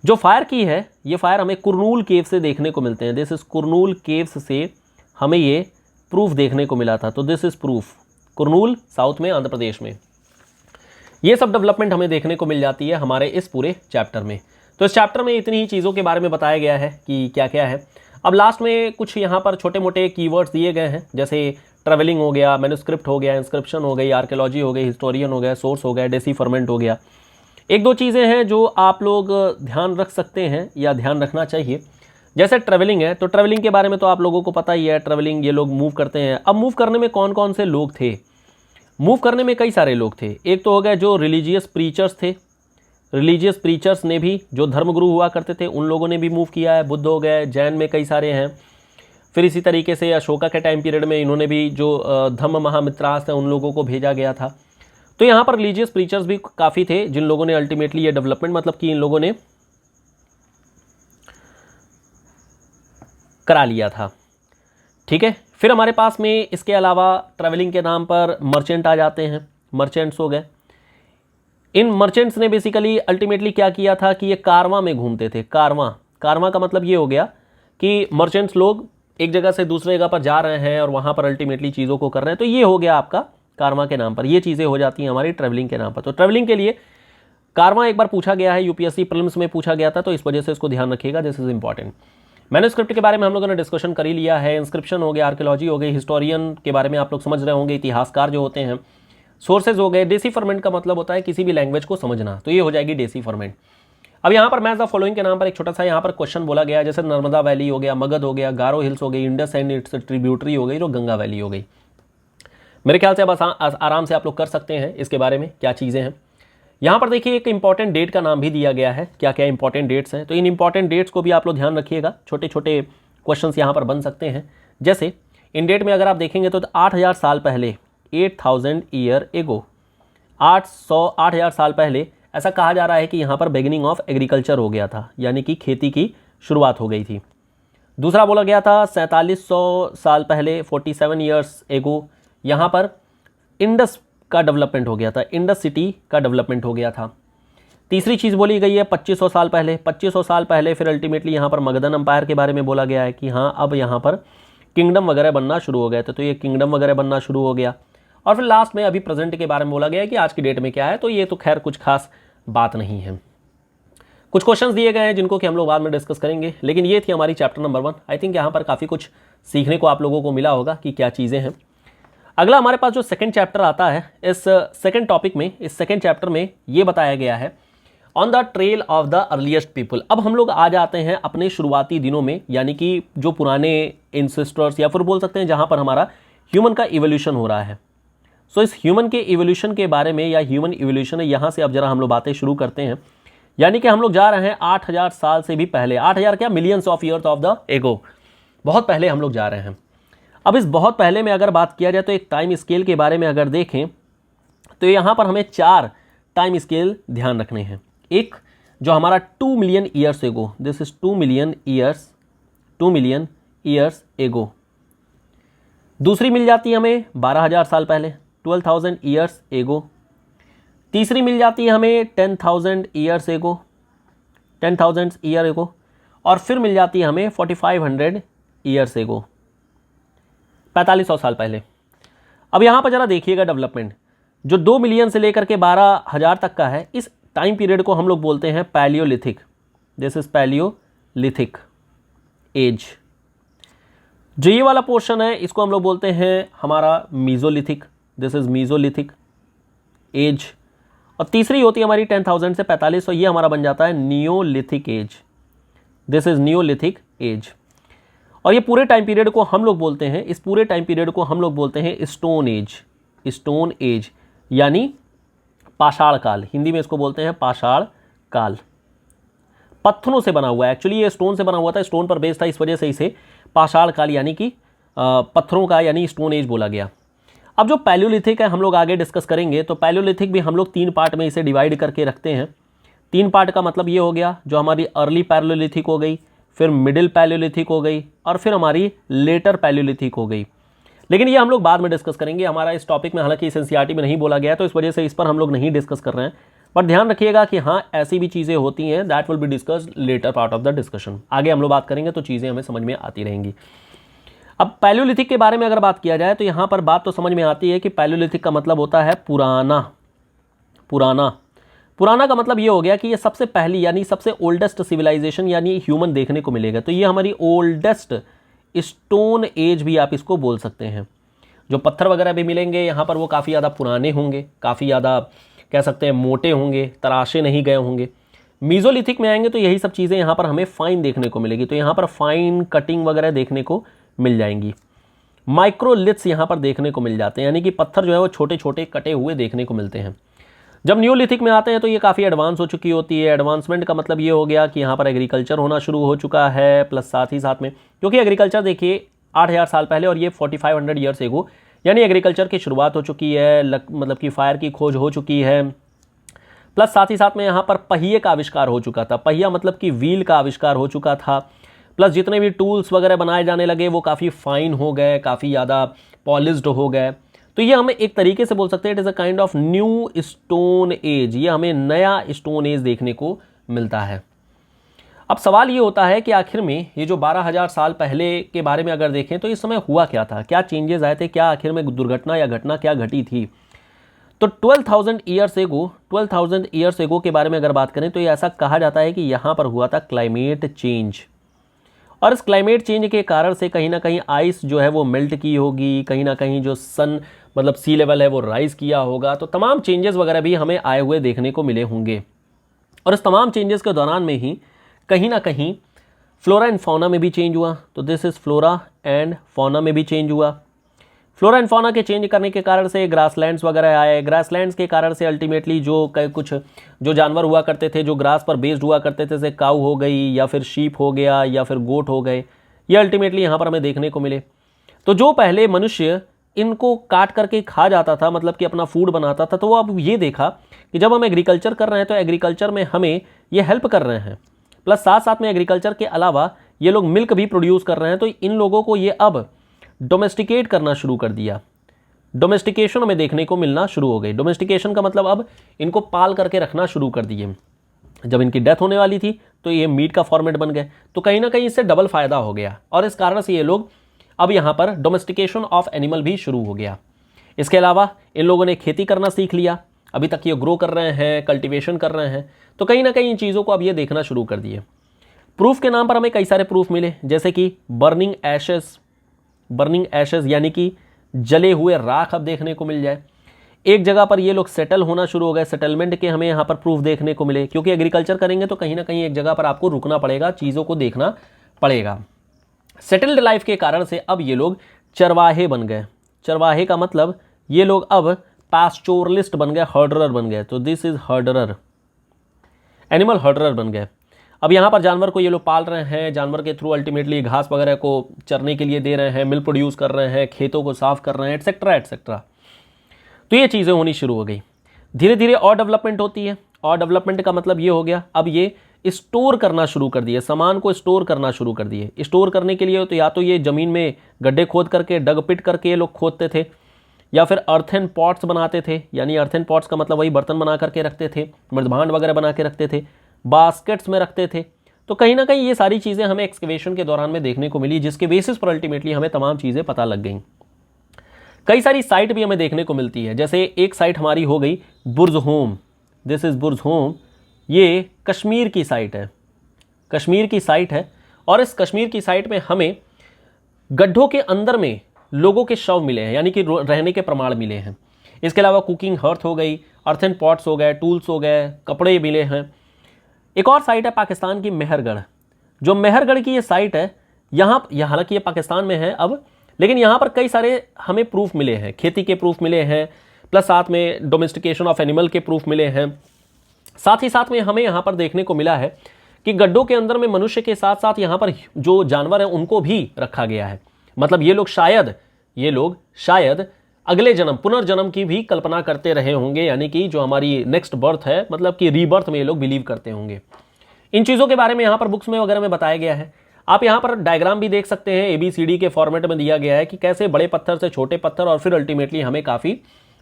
जो फायर की है, ये फायर हमें कुरनूल केव से देखने को मिलते हैं। दिस इज कुरनूल केव्स से हमें ये प्रूफ देखने को मिला था। तो this is proof, Kurnool south में, आंध्र प्रदेश में। ये सब डेवलपमेंट हमें देखने को मिल जाती है हमारे इस पूरे चैप्टर में। तो इस चैप्टर में इतनी ही चीज़ों के बारे में बताया गया है कि क्या क्या है। अब लास्ट में कुछ यहाँ पर छोटे मोटे कीवर्ड्स दिए गए हैं, जैसे ट्रैवलिंग हो गया, मैन्युस्क्रिप्ट हो गया, इंस्क्रिप्शन हो गई, आर्कियोलॉजी हो गई, हिस्टोरियन हो गया, सोर्स हो गया, डेसीफरमेंट हो गया। एक दो चीज़ें हैं जो आप लोग ध्यान रख सकते हैं या ध्यान रखना चाहिए। जैसे ट्रैवलिंग है, तो ट्रैवलिंग के बारे में तो आप लोगों को पता ही है, ट्रैवलिंग ये लोग मूव करते हैं। अब मूव करने में कौन कौन से लोग थे? मूव करने में कई सारे लोग थे। एक तो हो गए जो रिलीजियस प्रीचर्स थे, रिलीजियस प्रीचर्स ने भी, जो धर्मगुरु हुआ करते थे उन लोगों ने भी मूव किया है। बुद्ध हो गए, जैन में कई सारे हैं। फिर इसी तरीके से अशोका के टाइम पीरियड में इन्होंने भी जो धम्म महामित्रास है उन लोगों को भेजा गया था। तो यहाँ पर रिलीजियस प्रीचर्स भी काफ़ी थे जिन लोगों ने अल्टीमेटली ये डेवलपमेंट मतलब कि इन लोगों ने करा लिया था। ठीक है, फिर हमारे पास में इसके अलावा ट्रैवलिंग के नाम पर मर्चेंट आ जाते हैं। मर्चेंट्स हो गए। इन मर्चेंट्स ने बेसिकली अल्टीमेटली क्या किया था कि ये कारवां में घूमते थे। कारवां, कारवां का मतलब ये हो गया कि मर्चेंट्स लोग एक जगह से दूसरे जगह पर जा रहे हैं और वहाँ पर अल्टीमेटली चीज़ों को कर रहे हैं। तो ये हो गया आपका कारवां के नाम पर। ये चीज़ें हो जाती हैं हमारी ट्रैवलिंग के नाम पर। तो ट्रैवलिंग के लिए कारवां एक बार पूछा गया है, यूपीएससी प्रीलिम्स में पूछा गया था, तो इस वजह से इसको ध्यान रखिएगा, दिस इज इंपॉर्टेंट। मैन्युस्क्रिप्ट के बारे में हम लोगों ने डिस्कशन कर ही लिया है। इंस्क्रिप्शन हो गया, आर्कियोलॉजी हो गई, हिस्टोरियन के बारे में आप लोग समझ रहे होंगे, इतिहासकार जो होते हैं। सोर्सेज हो गए। डेसीफरमेंट का मतलब होता है किसी भी लैंग्वेज को समझना, तो ये हो जाएगी डेसीफरमेंट। अब यहाँ पर मैच द फॉलोइंग के नाम पर एक छोटा सा यहाँ पर क्वेश्चन बोला गया है, जैसे नर्मदा वैली हो गया, मगध हो गया, गारो हिल्स हो गई, इंडस एंड इट्स ट्रिब्यूटरी हो गई, जो गंगा वैली हो गई। मेरे ख्याल से अब आराम से आप लोग कर सकते हैं इसके बारे में क्या चीज़ें हैं। यहाँ पर देखिए एक इंपॉर्टेंट डेट का नाम भी दिया गया है, क्या क्या इंपॉर्टेंट डेट्स हैं। तो इन इंपॉर्टेंट डेट्स को भी आप लोग ध्यान रखिएगा, छोटे छोटे क्वेश्चंस यहाँ पर बन सकते हैं। जैसे इन डेट में अगर आप देखेंगे तो 8000 साल पहले, 8000 ईयर एगो, 8000 साल पहले ऐसा कहा जा रहा है कि यहाँ पर बिगिनिंग ऑफ एग्रीकल्चर हो गया था, यानी कि खेती की शुरुआत हो गई थी। दूसरा बोला गया था 4700 साल पहले, 47 ईयर्स एगो, यहाँ पर इंडस का डेवलपमेंट हो गया था, इंडस सिटी का डेवलपमेंट हो गया था। तीसरी चीज़ बोली गई है 2500 साल पहले, 2500 साल पहले फिर अल्टीमेटली यहाँ पर मगधन एम्पायर के बारे में बोला गया है कि हाँ अब यहाँ पर किंगडम वगैरह बनना शुरू हो गए थे, तो ये किंगडम वगैरह बनना शुरू हो गया। और फिर लास्ट में अभी प्रेजेंट के बारे में बोला गया है कि आज की डेट में क्या है, तो ये तो खैर कुछ खास बात नहीं है। कुछ क्वेश्चंस दिए गए हैं जिनको कि हम लोग बाद में डिस्कस करेंगे, लेकिन ये थी हमारी चैप्टर नंबर 1। आई थिंक यहाँ पर काफ़ी कुछ सीखने को आप लोगों को मिला होगा कि क्या चीज़ें हैं। अगला हमारे पास जो सेकंड चैप्टर आता है, इस सेकंड टॉपिक में, इस सेकंड चैप्टर में ये बताया गया है on the trail of the earliest people. अब हम लोग आ जाते हैं अपने शुरुआती दिनों में, यानी कि जो पुराने इंसेस्टर्स या फिर बोल सकते हैं जहाँ पर हमारा ह्यूमन का इवोल्यूशन हो रहा है। सो इस ह्यूमन के इवोल्यूशन के बारे में, या ह्यूमन इवोल्यूशन है, यहाँ से अब जरा हम लोग बातें शुरू करते हैं यानी कि हम लोग जा रहे हैं 8000 साल से भी पहले, 8000 क्या, millions of years of the एगो, बहुत पहले हम लोग जा रहे हैं। अब इस बहुत पहले में अगर बात किया जाए तो एक टाइम स्केल के बारे में अगर देखें तो यहाँ पर हमें 4 टाइम स्केल ध्यान रखने हैं। एक जो हमारा 2 million years ago, this is 2 million years ago. दूसरी मिल जाती है हमें 12000 साल पहले, 12,000 ईयर्स एगो। तीसरी मिल जाती है हमें 10,000 ईयर्स एगो, 10,000 ईयर एगो। और फिर मिल जाती है हमें 4500 ईयर्स एगो, 4500 साल पहले। अब यहाँ पर जरा देखिएगा डेवलपमेंट, जो 2 मिलियन से लेकर के 12,000 तक का है, इस टाइम पीरियड को हम लोग बोलते हैं paleolithic. This is paleolithic age. जो ये वाला पोर्शन है इसको हम लोग बोलते हैं हमारा mesolithic, this is mesolithic age. और तीसरी होती है हमारी 10,000 से 4500, ये हमारा बन जाता है neolithic age, this is neolithic age. और ये पूरे टाइम पीरियड को हम लोग बोलते हैं, इस पूरे टाइम पीरियड को हम लोग बोलते हैं स्टोन एज, स्टोन एज यानी पाषाण काल, हिंदी में इसको बोलते हैं पाषाण काल। पत्थरों से बना हुआ है, एक्चुअली ये स्टोन से बना हुआ था, स्टोन पर बेस्ड था, इस वजह से इसे पाषाण काल यानी कि पत्थरों का यानी स्टोन एज बोला गया। अब जो पैलियोलिथिक है हम लोग आगे डिस्कस करेंगे, तो पैलियोलिथिक भी हम लोग 3 पार्ट में इसे डिवाइड करके रखते हैं। 3 पार्ट का मतलब ये हो गया, जो हमारी अर्ली पैलियोलिथिक हो गई, फिर मिडिल पैलियोलिथिक हो गई, और फिर हमारी लेटर पैलियोलिथिक हो गई। लेकिन ये हम लोग बाद में डिस्कस करेंगे, हमारा इस टॉपिक में हालांकि इस एनसीईआरटी में नहीं बोला गया है, तो इस वजह से इस पर हम लोग नहीं डिस्कस कर रहे हैं। बट ध्यान रखिएगा कि हाँ ऐसी भी चीज़ें होती हैं, that will be discussed later part of the discussion. आगे हम लोग बात करेंगे तो चीज़ें हमें समझ में आती रहेंगी। अब पैलियोलिथिक के बारे में अगर बात किया जाए तो यहाँ पर बात तो समझ में आती है कि पैलियोलिथिक का मतलब होता है पुराना। पुराना का मतलब ये हो गया कि ये सबसे पहली यानी सबसे ओल्डेस्ट सिविलाइजेशन यानी ह्यूमन देखने को मिलेगा, तो ये हमारी ओल्डेस्ट स्टोन एज भी आप इसको बोल सकते हैं। जो पत्थर वगैरह भी मिलेंगे यहाँ पर वो काफ़ी ज़्यादा पुराने होंगे, काफ़ी ज़्यादा कह सकते हैं मोटे होंगे, तराशे नहीं गए होंगे। मीजोलिथिक में आएंगे तो यही सब चीज़ें यहाँ पर हमें फाइन देखने को मिलेगी, तो यहाँ पर फाइन कटिंग वगैरह देखने को मिल जाएंगी। माइक्रोलिथ्स यहाँ पर देखने को मिल जाते हैं, यानी कि पत्थर जो है वो छोटे छोटे कटे हुए देखने को मिलते हैं। जब न्यूलिथिक में आते हैं तो ये काफ़ी एडवांस हो चुकी होती है। एडवांसमेंट का मतलब ये हो गया कि यहाँ पर एग्रीकल्चर होना शुरू हो चुका है, प्लस साथ ही साथ में क्योंकि एग्रीकल्चर देखिए 8000 साल पहले और ये 4500 ईयर्स एगो, यानी एग्रीकल्चर की शुरुआत हो चुकी है, मतलब कि फायर की खोज हो चुकी है। प्लस साथ ही साथ में यहाँ पर पहिए का आविष्कार हो चुका था, पहिया मतलब कि व्हील का आविष्कार हो चुका था। प्लस जितने भी टूल्स वगैरह बनाए जाने लगे वो काफ़ी फाइन हो गए, काफ़ी ज़्यादा पॉलिश्ड हो गए। तो ये हमें एक तरीके से बोल सकते हैं it is a kind of new stone age, ये हमें नया स्टोन एज देखने को मिलता है। अब सवाल ये होता है कि आखिर में ये जो 12,000 साल पहले के बारे में अगर देखें तो इस समय हुआ क्या था, क्या चेंजेस आए थे, क्या आखिर में दुर्घटना या घटना क्या घटी थी। तो 12,000 ईयर्स एगो के बारे में अगर बात करें तो ये ऐसा कहा जाता है कि यहाँ पर हुआ था क्लाइमेट चेंज, और इस क्लाइमेट चेंज के कारण से कहीं ना कहीं आइस जो है वो मेल्ट की होगी, कहीं ना कहीं जो सन मतलब सी लेवल है वो राइज किया होगा, तो तमाम चेंजेस वगैरह भी हमें आए हुए देखने को मिले होंगे। और इस तमाम चेंजेस के दौरान में ही कहीं ना कहीं फ्लोरा एंड फौना में भी चेंज हुआ, तो this is flora and fauna में भी चेंज हुआ। फ्लोरा एंड फौना के चेंज करने के कारण से ग्रासलैंड्स वगैरह आए, ग्रासलैंड्स के कारण से अल्टीमेटली जो कुछ जो जानवर हुआ करते थे जो ग्रास पर बेस्ड हुआ करते थे, जैसे काऊ हो गई या फिर शीप हो गया या फिर गोट हो गए, ये अल्टीमेटली यहाँ पर हमें देखने को मिले। तो जो पहले मनुष्य इनको काट करके खा जाता था, मतलब कि अपना फूड बनाता था, तो वो अब ये देखा कि जब हम एग्रीकल्चर कर रहे हैं तो एग्रीकल्चर में हमें ये हेल्प कर रहे हैं, प्लस साथ साथ में एग्रीकल्चर के अलावा ये लोग मिल्क भी प्रोड्यूस कर रहे हैं, तो इन लोगों को ये अब डोमेस्टिकेट करना शुरू कर दिया। डोमेस्टिकेशन हमें देखने को मिलना शुरू हो गई। डोमेस्टिकेशन का मतलब अब इनको पाल करके रखना शुरू कर दिए। जब इनकी डेथ होने वाली थी तो ये मीट का फॉर्मेट बन गए, तो कहीं ना कहीं इससे डबल फायदा हो गया, और इस कारण से ये लोग अब यहाँ पर डोमेस्टिकेशन ऑफ एनिमल भी शुरू हो गया। इसके अलावा इन लोगों ने खेती करना सीख लिया, अभी तक ये ग्रो कर रहे हैं, कल्टिवेशन कर रहे हैं, तो कहीं ना कहीं इन चीज़ों को अब ये देखना शुरू कर दिए। प्रूफ के नाम पर हमें कई सारे प्रूफ मिले, जैसे कि बर्निंग एशेस यानी कि जले हुए राख अब देखने को मिल जाए। एक जगह पर ये लोग सेटल होना शुरू हो गए, सेटलमेंट के हमें यहाँ पर प्रूफ देखने को मिले, क्योंकि एग्रीकल्चर करेंगे तो कहीं ना कहीं एक जगह पर आपको रुकना पड़ेगा, चीज़ों को देखना पड़ेगा। सेटल्ड लाइफ के कारण से अब ये लोग चरवाहे बन गए। चरवाहे का मतलब ये लोग अब पास्टोरलिस्ट बन गए, हर्डरर बन गए, तो दिस इज हर्डरर। एनिमल हर्डरर बन गए। अब यहाँ पर जानवर को ये लोग पाल रहे हैं, जानवर के थ्रू अल्टीमेटली घास वगैरह को चरने के लिए दे रहे हैं, मिल्क प्रोड्यूस कर रहे हैं, खेतों को साफ कर रहे हैं, एटसेट्रा एटसेट्रा। तो ये चीज़ें होनी शुरू हो गई। धीरे धीरे और डेवलपमेंट होती है, और डेवलपमेंट का मतलब ये हो गया अब ये स्टोर करना शुरू कर दिए, सामान को स्टोर करना शुरू कर दिए। स्टोर करने के लिए तो या तो ये ज़मीन में गड्ढे खोद करके डग पिट करके ये लोग खोदते थे, या फिर अर्थन पॉट्स बनाते थे, यानी अर्थन पॉट्स का मतलब वही बर्तन बना करके रखते थे, मृदभांड वगैरह बना के रखते थे, बास्केट्स में रखते थे। तो कहीं ना कहीं ये सारी चीज़ें हमें एक्सकवेशन के दौरान में देखने को मिली, जिसके बेसिस पर अल्टीमेटली हमें तमाम चीज़ें पता लग गई। कई सारी साइट भी हमें देखने को मिलती है, जैसे एक साइट हमारी हो गई बुर्ज़होम, दिस इज़ बुर्ज़होम, ये कश्मीर की साइट है, कश्मीर की साइट है। और इस कश्मीर की साइट में हमें गड्ढों के अंदर में लोगों के शव मिले हैं, यानी कि रहने के प्रमाण मिले हैं। इसके अलावा कुकिंग हर्थ हो गई, अर्थन पॉट्स हो गए, टूल्स हो गए, कपड़े मिले हैं। एक और साइट है पाकिस्तान की मेहरगढ़, जो मेहरगढ़ की ये साइट है, यहाँ हालांकि ये पाकिस्तान में है अब, लेकिन यहाँ पर कई सारे हमें प्रूफ मिले हैं, खेती के प्रूफ मिले हैं, प्लस साथ में डोमेस्टिकेशन ऑफ एनिमल के प्रूफ मिले हैं। साथ ही साथ में हमें यहाँ पर देखने को मिला है कि गड्ढों के अंदर में मनुष्य के साथ साथ यहाँ पर जो जानवर हैं उनको भी रखा गया है। मतलब ये लोग शायद अगले जन्म, पुनर्जन्म की भी कल्पना करते रहे होंगे, यानी कि जो हमारी नेक्स्ट बर्थ है, मतलब कि रीबर्थ में ये लोग बिलीव करते होंगे। इन चीज़ों के बारे में यहाँ पर बुक्स में वगैरह में बताया गया है। आप यहाँ पर डायग्राम भी देख सकते हैं, ABCD के फॉर्मेट में दिया गया है कि कैसे बड़े पत्थर से छोटे पत्थर, और फिर अल्टीमेटली हमें काफ़ी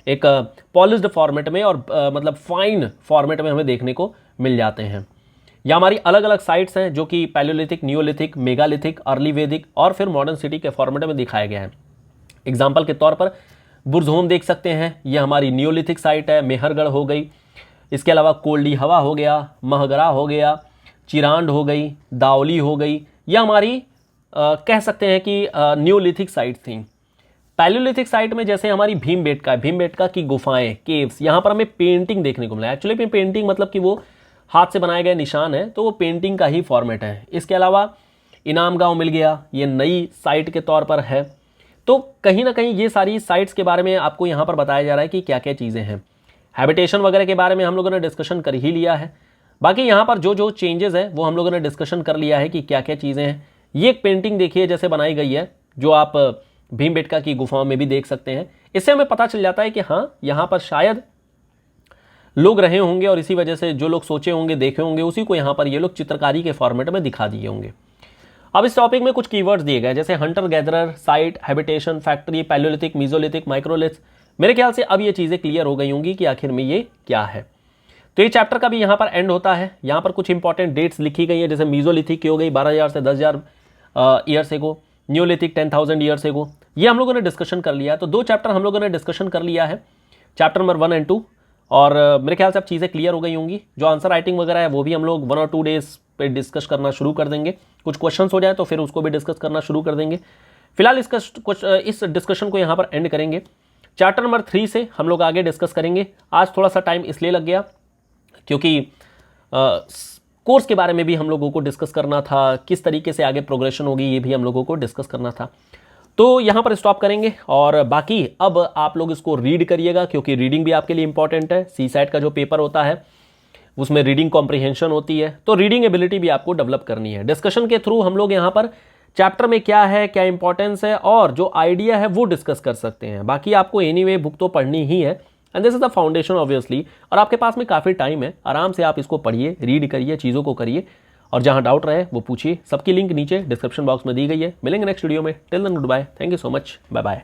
एक पॉलिश्ड फॉर्मेट में और मतलब फाइन फॉर्मेट में हमें देखने को मिल जाते हैं। यह हमारी अलग अलग साइट्स हैं, जो कि पैलियोलिथिक, नियोलिथिक, मेगालिथिक, अर्ली वैदिक और फिर मॉडर्न सिटी के फॉर्मेट में दिखाया गया है। एग्जाम्पल के तौर पर बुर्ज़होम देख सकते हैं, यह हमारी नियोलिथिक साइट है, मेहरगढ़ हो गई। इसके अलावा कोल्डी हवा हो गया, महगरा हो गया, चिरांड हो गई, दावली हो गई, यह हमारी कह सकते हैं कि न्यूलिथिक साइट थी। पैलियोलिथिक साइट में जैसे हमारी भीमबेटका की गुफाएं, केव्स, यहाँ पर हमें पेंटिंग देखने को मिला। एक्चुअली पेंटिंग मतलब कि वो हाथ से बनाए गए निशान है, तो वो पेंटिंग का ही फॉर्मेट है। इसके अलावा इनाम गांव मिल गया, ये नई साइट के तौर पर है। तो कहीं ना कहीं ये सारी साइट्स के बारे में आपको यहाँ पर बताया जा रहा है कि क्या क्या चीज़ें हैं। हैबिटेशन वगैरह के बारे में हम लोगों ने डिस्कशन कर ही लिया है। बाकी यहाँ पर जो जो चेंजेस है वो हम लोगों ने डिस्कशन कर लिया है कि क्या क्या चीज़ें हैं। ये एक पेंटिंग देखिए जैसे बनाई गई है, जो आप भीमबेटका की गुफाओं में भी देख सकते हैं। इससे हमें पता चल जाता है कि हाँ, यहाँ पर शायद लोग रहे होंगे, और इसी वजह से जो लोग सोचे होंगे, देखे होंगे, उसी को यहाँ पर ये लोग चित्रकारी के फॉर्मेट में दिखा दिए होंगे। अब इस टॉपिक में कुछ कीवर्ड्स दिए गए, जैसे Hunter gatherer, site, habitation, factory, Palaeolithic, mesolithic, microliths. मेरे ख्याल से अब ये चीज़ें क्लियर हो गई होंगी कि आखिर में ये क्या है। तो ये चैप्टर का भी यहाँ पर एंड होता है। यहाँ पर कुछ इंपॉर्टेंट डेट्स लिखी गई है, जैसे मीजोलिथिक की हो गई 12,000 से 10,000 years ago, Neolithic 10,000 years ago. ये हम लोगों ने डिस्कशन कर लिया। तो 2 चैप्टर हम लोगों ने डिस्कशन कर लिया है, चैप्टर नंबर 1 और 2। और मेरे ख्याल से अब चीज़ें क्लियर हो गई होंगी। जो आंसर राइटिंग वगैरह है वो भी हम लोग 1 और 2 डेज पे डिस्कस करना शुरू कर देंगे। कुछ क्वेश्चंस हो जाए तो फिर उसको भी डिस्कस करना शुरू कर देंगे। फिलहाल इस डिस्कस्शन को यहाँ पर एंड करेंगे। चैप्टर नंबर 3 से हम लोग आगे डिस्कस करेंगे। आज थोड़ा सा टाइम इसलिए लग गया क्योंकि कोर्स के बारे में भी हम लोगों को डिस्कस करना था, किस तरीके से आगे प्रोग्रेशन होगी ये भी हम लोगों को डिस्कस करना था। तो यहाँ पर स्टॉप करेंगे, और बाकी अब आप लोग इसको रीड करिएगा, क्योंकि रीडिंग भी आपके लिए इंपॉर्टेंट है। CSAT का जो पेपर होता है उसमें रीडिंग कॉम्प्रिहेंशन होती है, तो रीडिंग एबिलिटी भी आपको डेवलप करनी है। डिस्कशन के थ्रू हम लोग यहाँ पर चैप्टर में क्या है, क्या इंपॉर्टेंस है, और जो आइडिया है वो डिस्कस कर सकते हैं। बाकी आपको एनीवे बुक तो पढ़नी ही है, and this is the foundation obviously. और आपके पास में काफ़ी टाइम है, आराम से आप इसको पढ़िए, रीड करिए, चीज़ों को करिए, और जहाँ डाउट रहे वो पूछिए। सबकी लिंक नीचे डिस्क्रिप्शन बॉक्स में दी गई है। मिलेंगे नेक्स्ट वीडियो में। Till then good bye, thank you so much, bye bye.